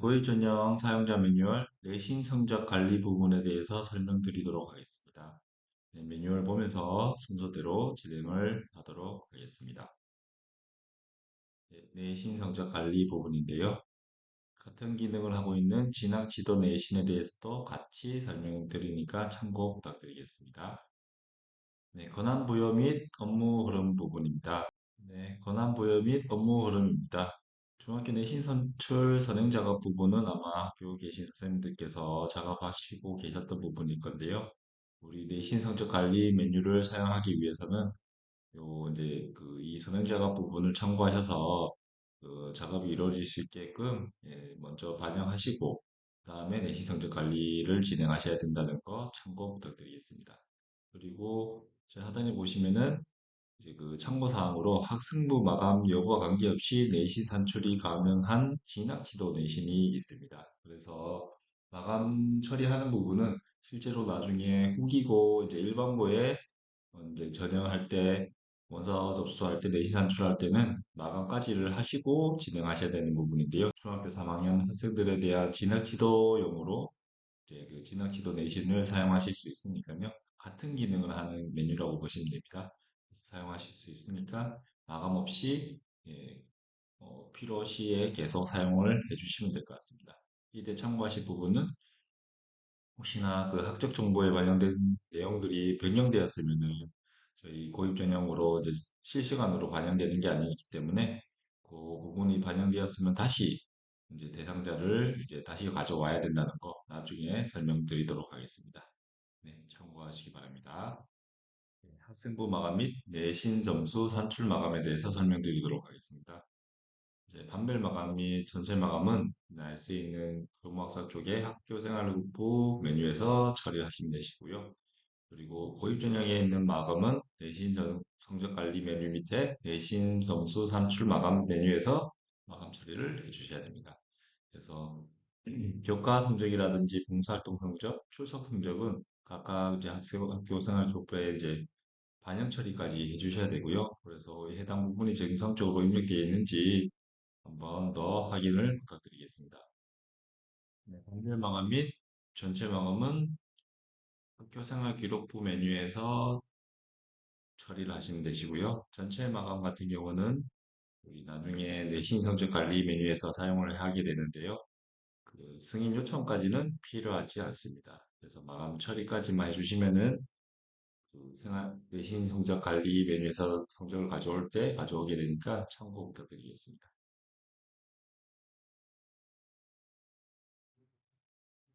고객 전용 사용자 매뉴얼 내신 성적 관리 부분에 대해서 설명드리도록 하겠습니다. 네, 매뉴얼 보면서 순서대로 진행을 하도록 하겠습니다. 네, 내신 성적 관리 부분인데요. 같은 기능을 하고 있는 진학 지도 내신에 대해서도 같이 설명드리니까 참고 부탁드리겠습니다. 네, 권한 부여 및 업무 흐름 부분입니다. 네, 권한 부여 및 업무 흐름입니다. 중학교 내신 선출 선행 작업 부분은 아마 학교 계신 선생님들께서 작업하시고 계셨던 부분일 건데요. 우리 내신 성적 관리 메뉴를 사용하기 위해서는 요 이제 그 이 선행 작업 부분을 참고하셔서 그 작업이 이루어질 수 있게끔 먼저 반영하시고 그다음에 내신 성적 관리를 진행하셔야 된다는 거 참고 부탁드리겠습니다. 그리고 제 하단에 보시면은 이제 그 참고사항으로 학생부 마감 여부와 관계없이 내신 산출이 가능한 진학지도 내신이 있습니다. 그래서 마감 처리하는 부분은 실제로 나중에 후기고 이제 일반고에 이제 전형할 때 원서 접수할 때 내신 산출할 때는 마감까지를 하시고 진행하셔야 되는 부분인데요. 중학교 3학년 학생들에 대한 진학지도용으로 이제 그 진학지도 내신을 사용하실 수 있으니까요. 같은 기능을 하는 메뉴라고 보시면 됩니다. 사용하실 수 있으니까 마감 없이 필요 시에 계속 사용을 해주시면 될 것 같습니다. 이때 참고하실 부분은 혹시나 그 학적 정보에 관련된 내용들이 변경되었으면은 저희 고입 전형으로 이제 실시간으로 반영되는 게 아니기 때문에 그 부분이 반영되었으면 다시 이제 대상자를 이제 다시 가져와야 된다는 거 나중에 설명드리도록 하겠습니다. 네, 참고하시기 바랍니다. 네, 학생부 마감 및 내신 점수 산출 마감에 대해서 설명드리도록 하겠습니다. 이제 반별 마감 및 전체 마감은 알 수 있는 교무학사 쪽의 학교생활부 메뉴에서 처리하시면 되시고요. 그리고 고입 전형에 있는 마감은 성적 관리 메뉴 밑에 내신 점수 산출 마감 메뉴에서 마감 처리를 해주셔야 됩니다. 그래서 교과 성적이라든지 봉사활동 성적, 출석 성적은 각각 이제 학교생활부에 이제 반영 처리까지 해주셔야 되고요. 그래서 해당 부분이 정상적으로 입력되어 있는지 한번 더 확인을 부탁드리겠습니다. 네, 단일 마감 및 전체 마감은 학교생활 기록부 메뉴에서 처리를 하시면 되시고요. 전체 마감 같은 경우는 우리 나중에 내신 성적 관리 메뉴에서 사용을 하게 되는데요. 그 승인 요청까지는 필요하지 않습니다. 그래서 마감 처리까지만 해주시면은 그 내신 성적 관리 메뉴에서 성적을 가져올 때 가져오게 되니까 참고 부탁드리겠습니다.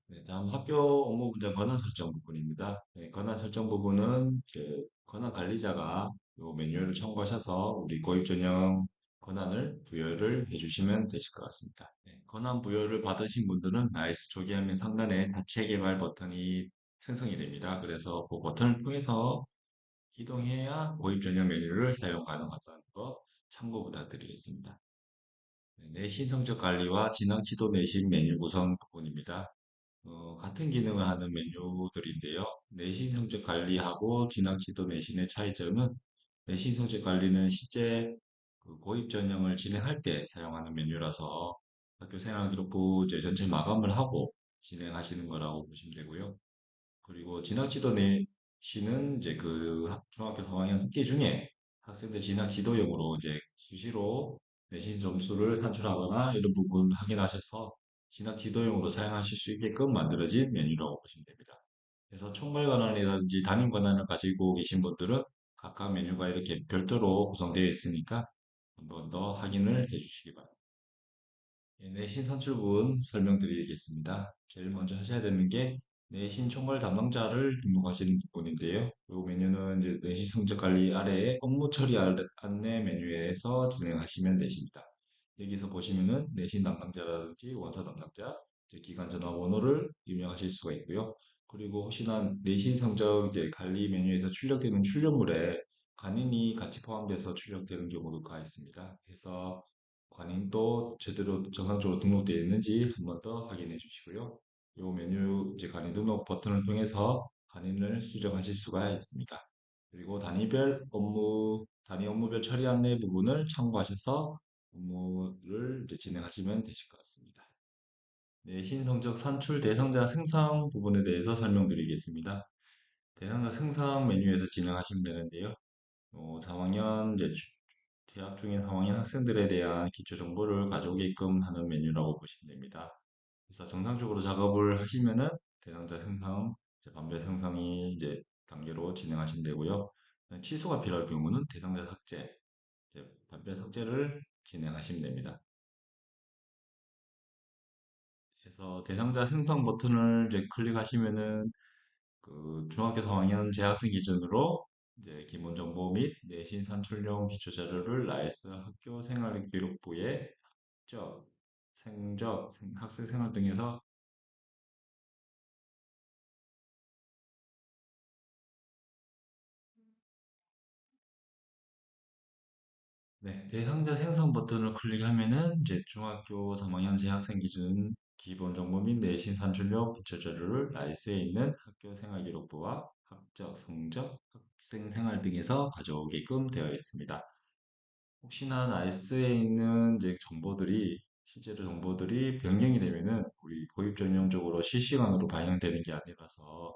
네, 다음 학교 업무 분장 권한 설정 부분입니다. 네, 권한 설정 부분은 이제 권한 관리자가 이 매뉴얼을 참고하셔서 우리 고입 전형 권한을 부여를 해주시면 되실 것 같습니다. 네, 권한 부여를 받으신 분들은 나이스 조기화면 상단에 자체 개발 버튼이 생성이 됩니다. 그래서 그 버튼을 통해서 이동해야 고입 전형 메뉴를 사용 가능하다는 거 참고 부탁드리겠습니다. 네, 내신 성적 관리와 진학 지도 내신 메뉴 구성 부분입니다. 같은 기능을 하는 메뉴들인데요. 내신 성적 관리하고 진학 지도 내신의 차이점은 내신 성적 관리는 실제 그 고입 전형을 진행할 때 사용하는 메뉴라서 학교 생활기록부 이제 전체 마감을 하고 진행하시는 거라고 보시면 되고요. 그리고 진학 지도 내신은 이제 그 중학교 3학년 학기 중에 학생들 진학 지도용으로 이제 수시로 내신 점수를 산출하거나 이런 부분 확인하셔서 진학 지도용으로 사용하실 수 있게끔 만들어진 메뉴라고 보시면 됩니다. 그래서 총괄 권한이라든지 담임 권한을 가지고 계신 분들은 각각 메뉴가 이렇게 별도로 구성되어 있으니까 한번 더 확인을 해주시기 바랍니다. 내신 산출 부분 설명드리겠습니다. 제일 먼저 하셔야 되는 게 내신 총괄 담당자를 등록하시는 부분인데요. 이 메뉴는 이제 내신 성적 관리 아래에 업무 처리 안내 메뉴에서 진행하시면 되십니다. 여기서 보시면은 내신 담당자라든지 원서 담당자, 이제 기관 전화번호를 입력하실 수가 있고요. 그리고 혹시나 내신 성적 이제 관리 메뉴에서 출력되는 출력물에 간인이 같이 포함돼서 출력되는 경우가 있습니다. 그래서 관인도 제대로 정상적으로 등록되어 있는지 한 번 더 확인해 주시고요. 이 메뉴 이제 관인 등록 버튼을 통해서 관인을 수정하실 수가 있습니다. 그리고 단위 업무별 처리 안내 부분을 참고하셔서 업무를 이제 진행하시면 되실 것 같습니다. 내신 성적 산출 대상자 생성 부분에 대해서 설명드리겠습니다. 대상자 생성 메뉴에서 진행하시면 되는데요. 3학년 이제 재학 중인 3학년 학생들에 대한 기초 정보를 가져오게끔 하는 메뉴라고 보시면 됩니다. 그래서 정상적으로 작업을 하시면은 대상자 생성, 이제 반별 생성이 이제 단계로 진행하시면 되고요. 취소가 필요할 경우는 대상자 삭제, 이제 반별 삭제를 진행하시면 됩니다. 그래서 대상자 생성 버튼을 이제 클릭하시면은 그 중학교 3학년 재학생 기준으로 이제 기본 정보 및 내신 산출용 기초 자료를 나이스 학교 생활 기록부에 학적, 생적, 학생 생활 등에서 네, 대상자 생성 버튼을 클릭하면은 이제 중학교 3학년 재학생 기준 기본 정보 및 내신 산출용 기초 자료를 나이스에 있는 학교 생활 기록부와 학적, 성적, 학생 생활 등에서 가져오게끔 되어 있습니다. 혹시나 나이스에 있는 이제 정보들이 실제로 정보들이 변경이 되면은 우리 고입 전형적으로 실시간으로 반영되는 게 아니라서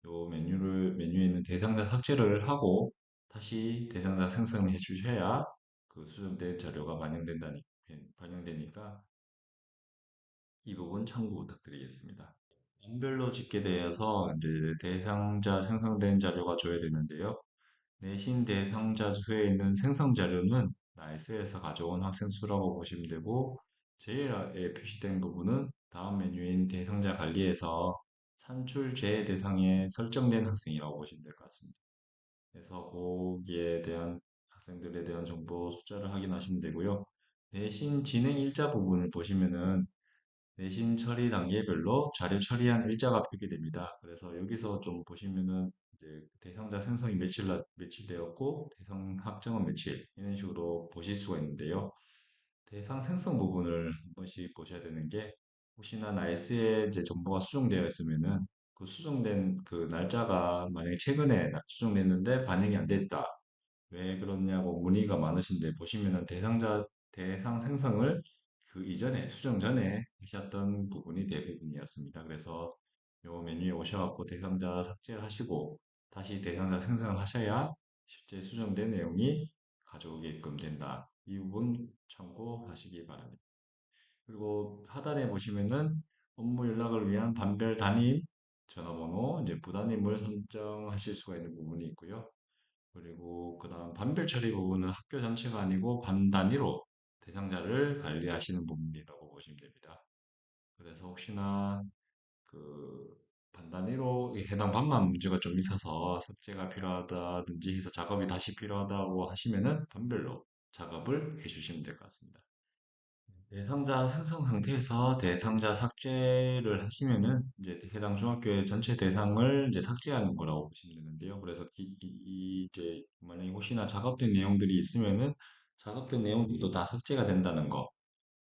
요 메뉴에 있는 대상자 삭제를 하고 다시 대상자 생성을 해 주셔야 그 수정된 자료가 반영되니까 이 부분 참고 부탁드리겠습니다. 연별로 집계에 대해서 이제 대상자 생성된 자료가 줘야 되는데요. 내신 대상자 수에 있는 생성 자료는 나이스에서 가져온 학생 수라고 보시면 되고, 제일에 표시된 부분은 다음 메뉴인 대상자 관리에서 산출 제외 대상에 설정된 학생이라고 보시면 될 것 같습니다. 그래서 거기에 대한 학생들에 대한 정보 숫자를 확인하시면 되고요. 내신 진행 일자 부분을 보시면은 내신 처리 단계별로 자료 처리한 일자가 표기됩니다. 그래서 여기서 좀 보시면은 이제 대상자 생성이 며칠 되었고 대상 확정은 며칠 이런 식으로 보실 수가 있는데요. 대상 생성 부분을 한 번씩 보셔야 되는 게 혹시나 날씨에 이제 정보가 수정되어 있으면은 그 수정된 그 날짜가 만약에 최근에 수정됐는데 반영이 안 됐다. 왜 그러냐고 문의가 많으신데 보시면은 대상 생성을 그 이전에 수정 전에 하셨던 부분이 대부분이었습니다. 그래서 요 메뉴에 오셔갖고 대상자 삭제를 하시고 다시 대상자 생성을 하셔야 실제 수정된 내용이 가져오게끔 된다. 이 부분 참고하시기 바랍니다. 그리고 하단에 보시면은 업무 연락을 위한 반별 단임 전화번호, 이제 부단임을 선정하실 수가 있는 부분이 있고요. 그리고 그다음 반별 처리 부분은 학교 전체가 아니고 반 단위로 대상자를 관리하시는 부분이라고 보시면 됩니다. 그래서 혹시나 그 반 단위로 이 해당 반만 문제가 좀 있어서 삭제가 필요하다든지 해서 작업이 다시 필요하다고 하시면은 반별로 작업을 해주시면 될 것 같습니다. 대상자 생성 상태에서 대상자 삭제를 하시면은 이제 해당 중학교의 전체 대상을 이제 삭제하는 거라고 보시면 되는데요. 그래서 이제 만약에 혹시나 작업된 내용들이 있으면은 작업된 내용들도 다 삭제가 된다는 거.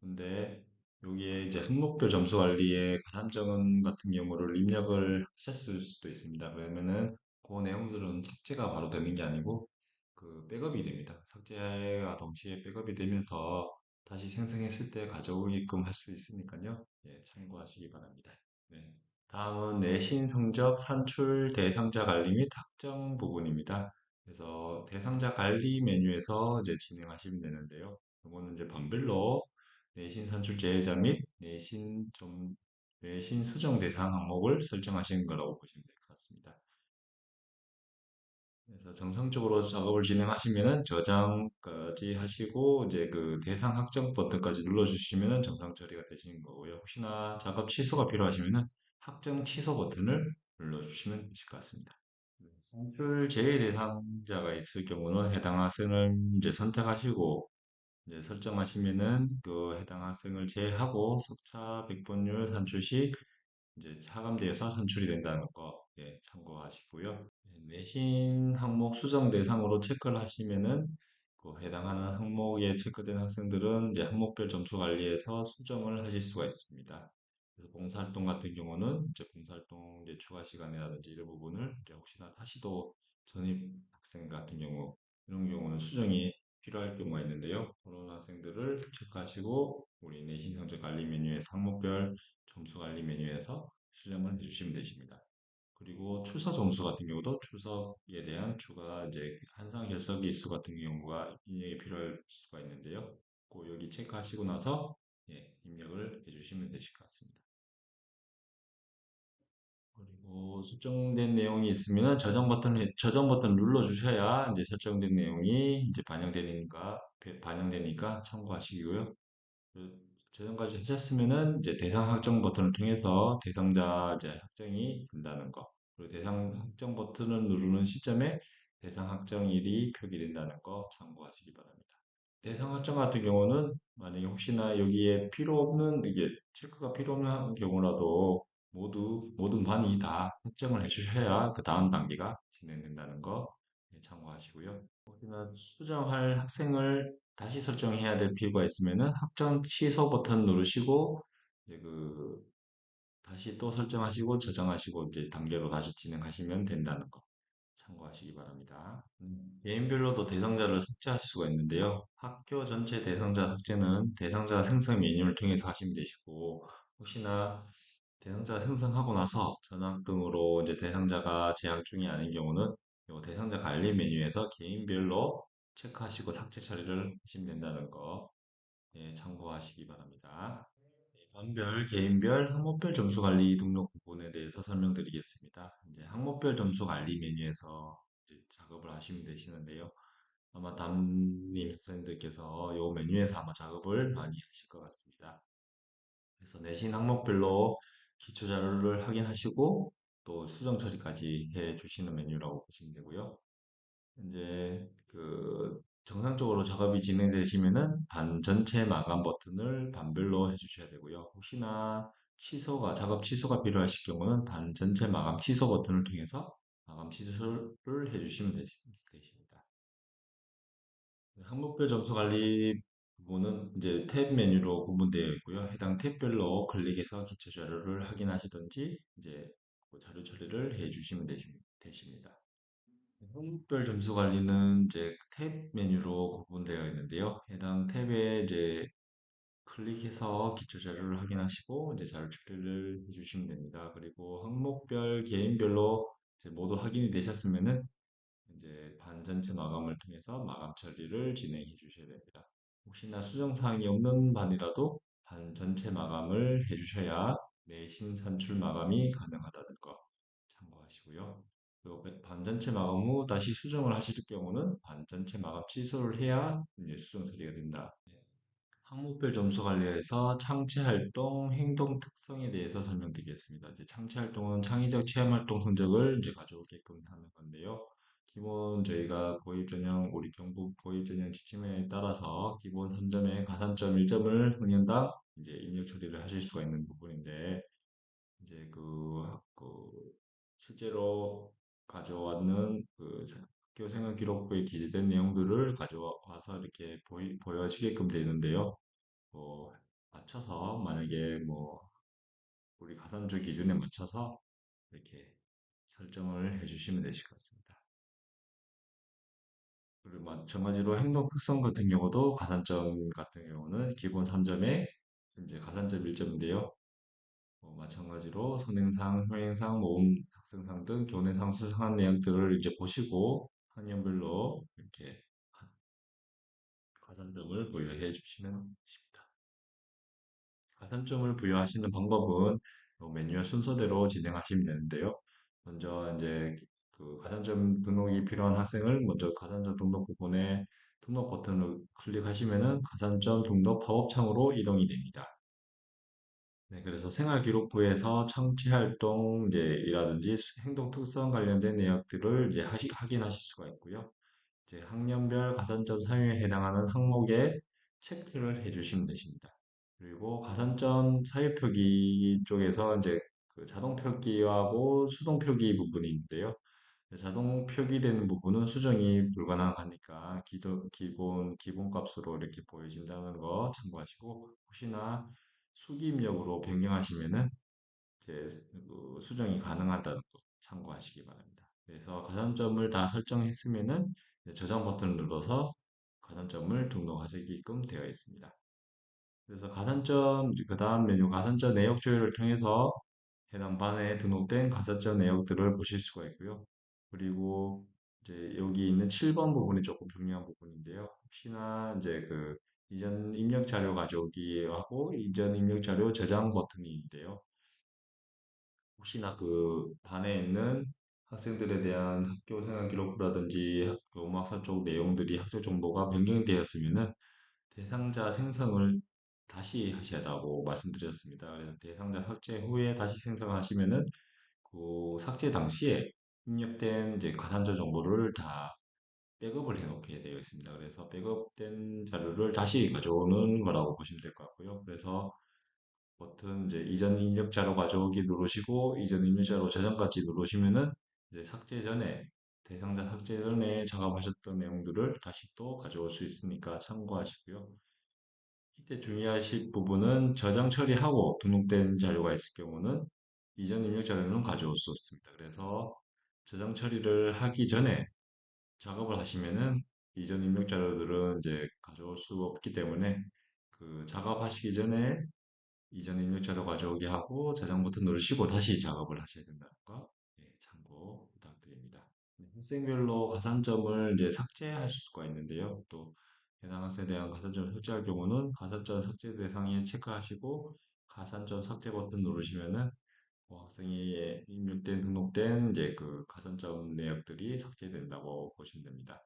근데 여기에 이제 항목별 점수 관리에 가산점 같은 경우를 입력을 하셨을 수도 있습니다. 그러면은 그 내용들은 삭제가 바로 되는 게 아니고 그 백업이 됩니다. 삭제가 동시에 백업이 되면서 다시 생성했을 때 가져오게끔 할 수 있으니까요. 예, 참고하시기 바랍니다. 네. 다음은 내신 성적 산출 대상자 관리 및 학정 부분입니다. 그래서 대상자 관리 메뉴에서 이제 진행하시면 되는데요. 이거는 이제 반별로 내신 산출 제외자 및 내신 수정 대상 항목을 설정하시는 거라고 보시면 될 것 같습니다. 그래서 정상적으로 작업을 진행하시면은 저장까지 하시고 이제 그 대상 확정 버튼까지 눌러주시면은 정상 처리가 되시는 거고요. 혹시나 작업 취소가 필요하시면은 확정 취소 버튼을 눌러주시면 되실 것 같습니다. 산출 제외 대상자가 있을 경우는 해당 학생을 이제 선택하시고 이제 설정하시면은 그 해당 학생을 제외하고 석차 백분율 산출 시 이제 차감돼서 산출이 된다는 거 예, 참고하시고요. 예, 내신 항목 수정 대상으로 체크를 하시면은 그 해당하는 항목에 체크된 학생들은 이제 항목별 점수 관리에서 수정을 하실 수가 있습니다. 그래서 봉사활동 같은 경우는 이제 봉사활동 이제 추가 시간이라든지 이런 부분을 이제 혹시나 다시 또 전입 학생 같은 경우 이런 경우는 수정이 필요할 경우가 있는데요. 그런 학생들을 체크하시고 우리 내신 성적 관리 메뉴에서 항목별 점수 관리 메뉴에서 수정을 해주시면 되십니다. 그리고 출석 점수 같은 경우도 출석에 대한 추가 이제 한상 결석 일수 같은 경우가 입력이 필요할 수가 있는데요. 그 여기 체크하시고 나서 예, 입력을 해주시면 되실 것 같습니다. 그리고 설정된 내용이 있으면 저장 버튼 눌러 주셔야 이제 설정된 내용이 이제 반영되니까 참고하시고요. 그 저장까지 하셨으면은 이제 대상 확정 버튼을 통해서 대상자 이제 확정이 된다는 거. 그리고 대상 확정 버튼을 누르는 시점에 대상 확정일이 표기된다는 거 참고하시기 바랍니다. 대상 확정 같은 경우는 만약에 혹시나 여기에 필요 없는 이게 체크가 필요 없는 경우라도 모든 반이 다 확정을 해주셔야 그 다음 단계가 진행된다는 거 참고하시고요. 혹시나 수정할 학생을 다시 설정해야 될 필요가 있으면은 확정 취소 버튼 누르시고 이제 다시 또 설정하시고 저장하시고 이제 단계로 다시 진행하시면 된다는 거 참고하시기 바랍니다. 개인별로도 대상자를 삭제하실 수가 있는데요. 학교 전체 대상자 삭제는 대상자 생성 메뉴를 통해서 하시면 되시고 혹시나 대상자 생성하고 나서 전학 등으로 이제 대상자가 재학 중이 아닌 경우는 요 대상자 관리 메뉴에서 개인별로 체크하시고 삭제 처리를 하시면 된다는 거 예, 참고하시기 바랍니다. 반별, 개인별, 항목별 점수 관리 등록 부분에 대해서 설명드리겠습니다. 이제 항목별 점수 관리 메뉴에서 이제 작업을 하시면 되시는데요. 아마 담임 선생님들께서 이 메뉴에서 아마 작업을 많이 하실 것 같습니다. 그래서 내신 항목별로 기초 자료를 확인하시고 또 수정 처리까지 해 주시는 메뉴라고 보시면 되고요. 이제 정상적으로 작업이 진행되시면은 반 전체 마감 버튼을 반별로 해주셔야 되고요. 혹시나 작업 취소가 필요하실 경우는 반 전체 마감 취소 버튼을 통해서 마감 취소를 해주시면 되십니다. 항목별 점수 관리 부분은 이제 탭 메뉴로 구분되어 있고요. 해당 탭별로 클릭해서 기초 자료를 확인하시든지 이제 그 자료 처리를 해주시면 되십니다. 항목별 점수 관리는 이제 탭 메뉴로 구분되어 있는데요. 해당 탭에 이제 클릭해서 기초 자료를 확인하시고 이제 자료 처리를 해주시면 됩니다. 그리고 항목별, 개인별로 이제 모두 확인이 되셨으면은 이제 반전체 마감을 통해서 마감 처리를 진행해 주셔야 됩니다. 혹시나 수정 사항이 없는 반이라도 반전체 마감을 해주셔야 내신 산출 마감이 가능하다는 거 참고하시고요. 그리고 반전체 마감 후 다시 수정을 하실 경우는 반전체 마감 취소를 해야 이제 수정 처리가 된다. 네. 항목별 점수 관리에서 창체 활동, 행동 특성에 대해서 설명드리겠습니다. 이제 창체 활동은 창의적 체험 활동 성적을 이제 가져오게끔 하는 건데요. 기본 저희가 고입 전형, 우리 경북 고입 전형 지침에 따라서 기본 3점에 가산점 1점을 학년당 이제 입력 처리를 하실 수가 있는 부분인데 이제 실제로 가져왔는 학교 생활 기록부에 기재된 내용들을 가져와서 이렇게 보여지게끔 되는데요. 뭐 맞춰서 만약에 뭐 우리 가산점 기준에 맞춰서 이렇게 설정을 해주시면 되실 것 같습니다. 그리고 마찬가지로 행동 특성 같은 경우도 가산점 같은 경우는 기본 3점에 이제 가산점 1점인데요. 마찬가지로 선행상, 효행상, 모금 학생상 등 교내상 수상한 내용들을 이제 보시고 학년별로 이렇게 가산점을 부여해 주시면 됩니다. 가산점을 부여하시는 방법은 매뉴얼 순서대로 진행하시면 되는데요. 먼저 이제 가산점 등록이 필요한 학생을 먼저 가산점 등록 부분에 등록 버튼을 클릭하시면은 가산점 등록 팝업 창으로 이동이 됩니다. 네, 그래서 생활기록부에서 청취활동 이제이라든지 행동 특성 관련된 내역들을 이제 확인하실 수가 있고요. 이제 학년별 가산점 사용에 해당하는 항목에 체크를 해주시면 되십니다. 그리고 가산점 사유 표기 쪽에서 이제 자동 표기하고 수동 표기 부분이 있는데요. 자동 표기되는 부분은 수정이 불가능하니까 기본 값으로 이렇게 보여진다는 거 참고하시고 혹시나 수기 입력으로 변경하시면은 이제 수정이 가능하다는 거 참고하시기 바랍니다. 그래서 가산점을 다 설정했으면은 이제 저장 버튼을 눌러서 가산점을 등록하시게끔 되어 있습니다. 그래서 가산점, 그 다음 메뉴 가산점 내역 조회를 통해서 해당 반에 등록된 가산점 내역들을 보실 수가 있고요. 그리고 이제 여기 있는 7번 부분이 조금 중요한 부분인데요. 혹시나 이제 그 이전 입력 자료 가져오기하고 이전 입력 자료 저장 버튼이 있는데요. 혹시나 그 반에 있는 학생들에 대한 학교 생활 기록부라든지 학교 음악사 쪽 내용들이 학교 정보가 변경되었으면은 대상자 생성을 다시 하셔야 하다고 말씀드렸습니다. 그래서 대상자 삭제 후에 다시 생성하시면은 그 삭제 당시에 입력된 이제 가산자 정보를 다 백업을 해놓게 되어 있습니다. 그래서 백업된 자료를 다시 가져오는 거라고 보시면 될 것 같고요. 그래서 버튼 이제 이전 입력자로 가져오기 누르시고 이전 입력자로 저장까지 누르시면은 이제 삭제 전에 대상자 삭제 전에 작업하셨던 내용들을 다시 또 가져올 수 있으니까 참고하시고요. 이때 주의하실 부분은 저장 처리하고 등록된 자료가 있을 경우는 이전 입력 자료는 가져올 수 없습니다. 그래서 저장 처리를 하기 전에 작업을 하시면은 이전 입력 자료들은 이제 가져올 수 없기 때문에 그 작업하시기 전에 이전 입력 자료 가져오게 하고 저장 버튼 누르시고 다시 작업을 하셔야 된다는 거 참고 부탁드립니다. 학생별로 가산점을 이제 삭제할 수가 있는데요. 또 해당 학생에 대한 가산점을 삭제할 경우는 가산점 삭제 대상에 체크하시고 가산점 삭제 버튼 누르시면은 그 학생이 입력된 등록된 이제 그 가산점 내역들이 삭제된다고 보시면 됩니다.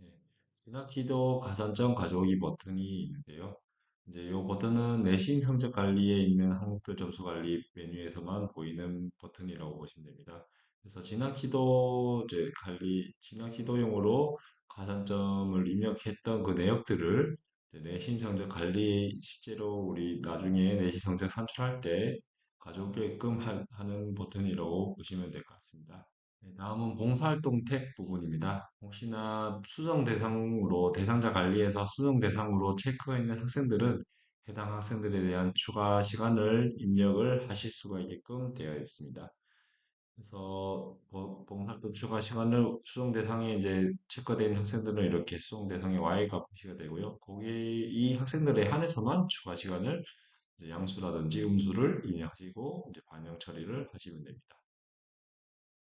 예. 지나치도 가산점 가져오기 버튼이 있는데요. 이제 이 버튼은 내신 성적 관리에 있는 항목별 점수 관리 메뉴에서만 보이는 버튼이라고 보시면 됩니다. 그래서 진학지도 이제 관리, 진학지도용으로 가산점을 입력했던 그 내역들을 이제 내신 성적 관리, 실제로 우리 나중에 내신 성적 산출할 때 가져오게끔 하는 버튼이라고 보시면 될 것 같습니다. 네, 다음은 봉사활동 탭 부분입니다. 혹시나 수정 대상으로 대상자 관리에서 수정 대상으로 체크가 있는 학생들은 해당 학생들에 대한 추가 시간을 입력을 하실 수가 있게끔 되어 있습니다. 그래서 봉사활동 추가 시간을 수정 대상에 이제 체크되어 있는 학생들은 이렇게 수정 대상에 Y가 표시가 되고요. 거기 이 학생들에 한해서만 추가 시간을 이제 양수라든지 음수를 입력하시고 이제 반영 처리를 하시면 됩니다.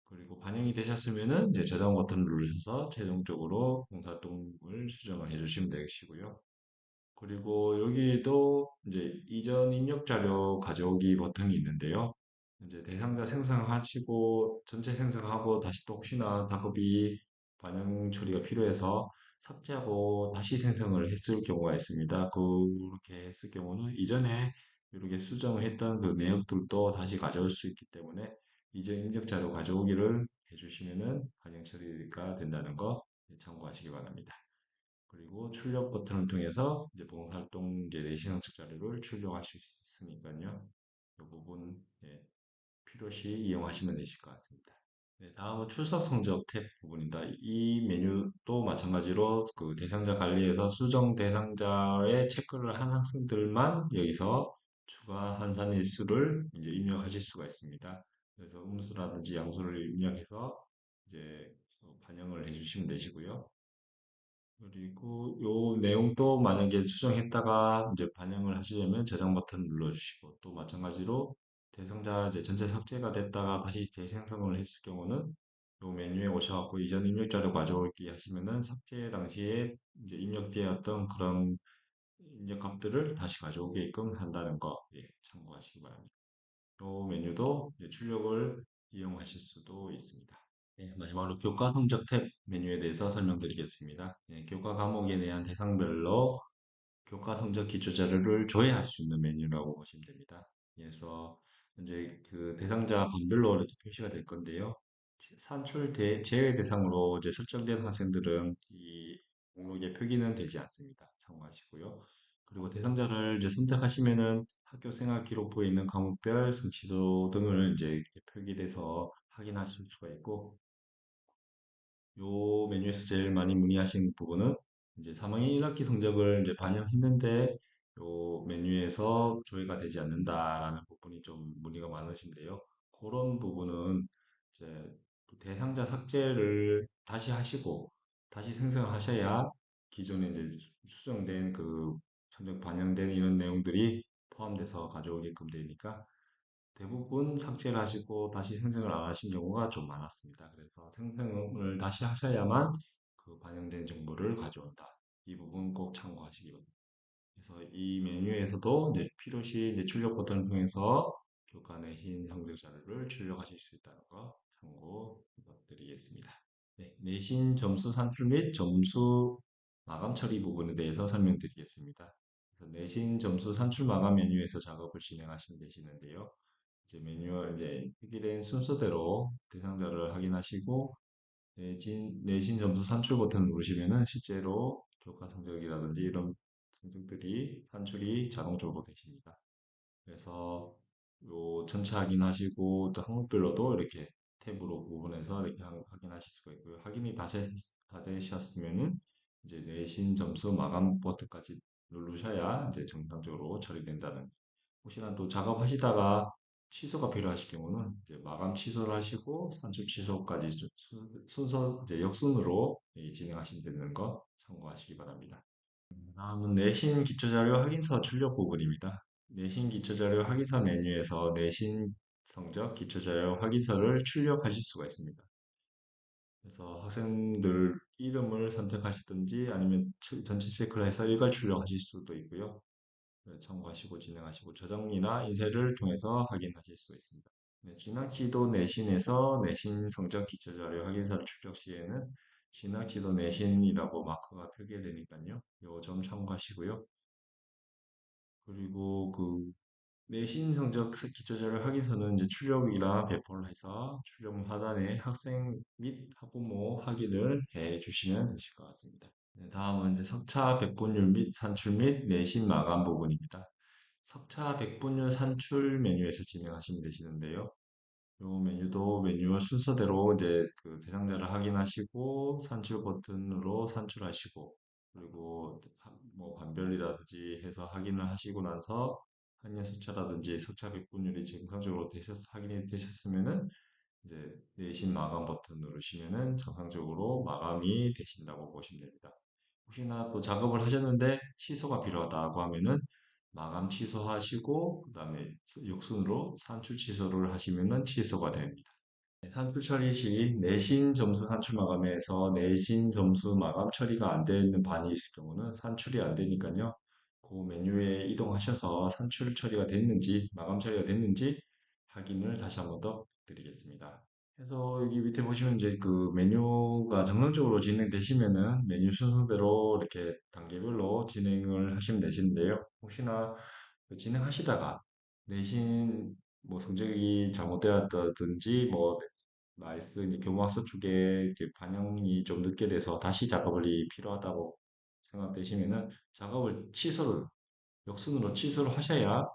그리고 반영이 되셨으면은 이제 저장 버튼을 누르셔서 최종적으로 봉사활동을 수정을 해주시면 되시고요. 그리고 여기에도 이제 이전 입력 자료 가져오기 버튼이 있는데요. 이제 대상자 생성하시고 전체 생성하고 다시 또 혹시나 작업이 반영 처리가 필요해서 삭제하고 다시 생성을 했을 경우가 있습니다. 그렇게 했을 경우는 이전에 이렇게 수정을 했던 그 내역들도 다시 가져올 수 있기 때문에 이전 입력 자료 가져오기를 해주시면은 반영 처리가 된다는 거 참고하시기 바랍니다. 그리고 출력 버튼을 통해서 이제 봉사활동 이제 내시상식 자료를 출력하실 수 있으니까요. 이 부분 필요시 이용하시면 되실 것 같습니다. 네, 다음은 출석 성적 탭 부분입니다. 이 메뉴도 마찬가지로 그 대상자 관리에서 수정 대상자의 체크를 한 학생들만 여기서 추가 산산 일수를 이제 입력하실 수가 있습니다. 그래서 음수라든지 양수를 입력해서 이제 반영을 해주시면 되시고요. 그리고 요 내용도 만약에 수정했다가 이제 반영을 하시려면 저장 버튼 눌러주시고 또 마찬가지로 대상자 이제 전체 삭제가 됐다가 다시 재생성을 했을 경우는 요 메뉴에 오셔갖고 이전 입력 자료 가져올기 하시면은 삭제 당시에 이제 입력되었던 그런 입력 값들을 다시 가져오게끔 한다는 거 참고하시기 바랍니다. 요 메뉴도 이제 출력을 이용하실 수도 있습니다. 네, 마지막으로 교과 성적 탭 메뉴에 대해서 설명드리겠습니다. 네, 교과 과목에 대한 대상별로 교과 성적 기초 자료를 조회할 수 있는 메뉴라고 보시면 됩니다. 그래서 이제 그 대상자 번별로 이렇게 표시가 될 건데요. 제외 대상으로 이제 설정된 학생들은 이 목록에 표기는 되지 않습니다. 참고하시고요. 그리고 대상자를 이제 선택하시면은 학교 생활 기록부에 있는 과목별 성취도 등을 이제 이렇게 표기돼서 확인하실 수가 있고 요 메뉴에서 제일 많이 문의하신 부분은 이제 3학년 1학기 성적을 이제 반영했는데 요 메뉴에서 조회가 되지 않는다라는 부분이 좀 문의가 많으신데요. 그런 부분은 이제 그 대상자 삭제를 다시 하시고 다시 생성을 하셔야 기존에 이제 수정된 그 성적 반영된 이런 내용들이 포함돼서 가져오게끔 되니까 대부분 삭제를 하시고 다시 생성을 안 하신 경우가 좀 많았습니다. 그래서 생성을 다시 하셔야만 그 반영된 정보를 가져온다. 이 부분 꼭 참고하시기 바랍니다. 그래서 이 메뉴에서도 이제 필요시 이제 출력 버튼을 통해서 교과 내신 성적 자료를 출력하실 수 있다는 거 참고 부탁드리겠습니다. 네, 내신 점수 산출 및 점수 마감 처리 부분에 대해서 설명드리겠습니다. 그래서 내신 점수 산출 마감 메뉴에서 작업을 진행하시면 되시는데요. 이제 매뉴얼 이제 표기된 순서대로 대상자를 확인하시고 내신 점수 산출 버튼 누르시면은 실제로 교과 성적이라든지 이런 성적들이 산출이 자동적으로 되십니다. 그래서 요 전체 확인하시고 또 항목별로도 이렇게 탭으로 구분해서 이렇게 확인하실 수가 있고요. 확인이 다 되셨으면은 이제 내신 점수 마감 버튼까지 누르셔야 이제 정상적으로 처리된다는. 혹시나 또 작업하시다가 취소가 필요하실 경우는 이제 마감 취소를 하시고 산출 취소까지 순서 이제 역순으로 진행하시면 되는 거 참고하시기 바랍니다. 다음은 내신 기초자료 확인서 출력 부분입니다. 내신 기초자료 확인서 메뉴에서 내신 성적 기초자료 확인서를 출력하실 수가 있습니다. 그래서 학생들 이름을 선택하시든지 아니면 전체 체크를 해서 일괄 출력하실 수도 있고요. 네, 참고하시고 진행하시고 저장이나 인쇄를 통해서 확인하실 수가 있습니다. 네, 진학지도 내신에서 내신 성적 기초자료 확인서를 출력 시에는 진학지도 내신이라고 마크가 표기되니까요. 요 점 참고하시고요. 그리고 그 내신 성적 기초자료 확인서는 이제 출력이랑 배포를 해서 출력 하단에 학생 및 학부모 확인을 해 주시면 되실 것 같습니다. 네, 다음은 이제 석차 배분율 및 산출 및 내신 마감 부분입니다. 석차 백분율 산출 메뉴에서 진행하시면 되시는데요. 이 메뉴도 매뉴얼 순서대로 이제 그 대상자를 확인하시고 산출 버튼으로 산출하시고 그리고 뭐 반별이라든지 해서 확인을 하시고 나서 학년 숫자라든지 석차 백분율이 정상적으로 확인이 되셨으면은 이제 내신 마감 버튼 누르시면은 정상적으로 마감이 되신다고 보시면 됩니다. 혹시나 또 작업을 하셨는데 취소가 필요하다고 하면은 마감 취소하시고 그다음에 역순으로 산출 취소를 하시면은 취소가 됩니다. 네, 산출 처리 시 내신 점수 산출 마감에서 내신 점수 마감 처리가 안 되는 반이 있을 경우는 산출이 안 되니까요. 그 메뉴에 이동하셔서 산출 처리가 됐는지 마감 처리가 됐는지 확인을 다시 한번 더 드리겠습니다. 그래서 여기 밑에 보시면 이제 그 메뉴가 정상적으로 진행되시면은 메뉴 순서대로 이렇게 단계별로 진행을 하시면 되시는데요. 혹시나 그 진행하시다가 내신 뭐 성적이 잘못되었다든지 뭐 나이스 이제 교과서 쪽에 이제 반영이 좀 늦게 돼서 다시 작업이 필요하다고 생각되시면은 작업을 취소를 역순으로 취소를 하셔야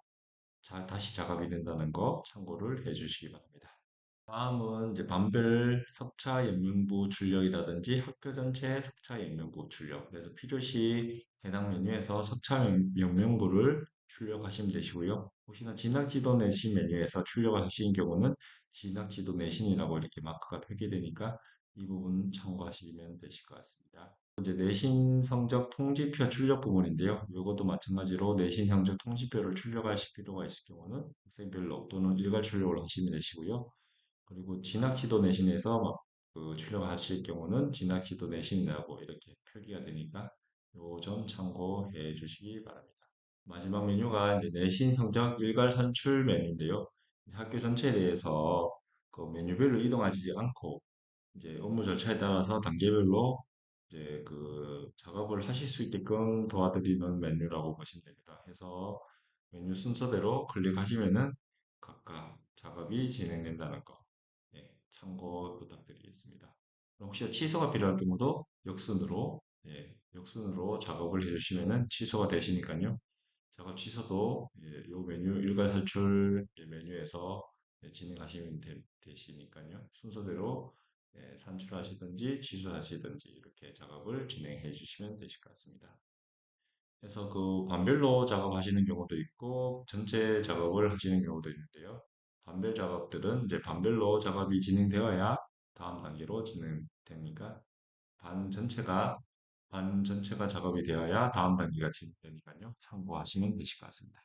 다시 작업이 된다는 거 참고를 해 주시기 바랍니다. 다음은 이제 반별 석차 연명부 출력이라든지 학교 전체 석차 연명부 출력. 그래서 필요시 해당 메뉴에서 석차 연명부를 출력하시면 되시고요. 혹시나 진학지도 내신 메뉴에서 출력을 하시는 경우는 진학지도 내신이라고 이렇게 마크가 표기되니까 이 부분 참고하시면 되실 것 같습니다. 이제 내신 성적 통지표 출력 부분인데요. 이것도 마찬가지로 내신 성적 통지표를 출력하실 필요가 있을 경우는 학생별로 또는 일괄 출력을 하시면 되시고요. 그리고 진학지도 내신에서 막그 출력하실 경우는 진학지도 내신이라고 이렇게 표기가 되니까 요 점 참고해 주시기 바랍니다. 마지막 메뉴가 이제 내신 성적 일괄 산출 메뉴인데요. 학교 전체에 대해서 그 메뉴별로 이동하시지 않고 이제 업무 절차에 따라서 단계별로 이제 그 작업을 하실 수 있게끔 도와드리는 메뉴라고 보시면 됩니다. 해서 메뉴 순서대로 클릭하시면은 각각 작업이 진행된다는 거 참고 부탁드리겠습니다. 혹시 취소가 필요할 경우도 역순으로 작업을 해주시면은 취소가 되시니까요. 작업 취소도 요 메뉴 일괄 탈출 메뉴에서 진행하시면 되시니까요. 순서대로 산출하시든지 취소하시든지 이렇게 작업을 진행해 주시면 되실 것 같습니다. 그래서 그 반별로 작업하시는 경우도 있고 전체 작업을 하시는 경우도 있는데요. 반별 작업들은 이제 반별로 작업이 진행되어야 다음 단계로 진행되니까 반 전체가 반 전체가 작업이 되어야 다음 단계가 진행되니까요. 참고하시면 되실 것 같습니다.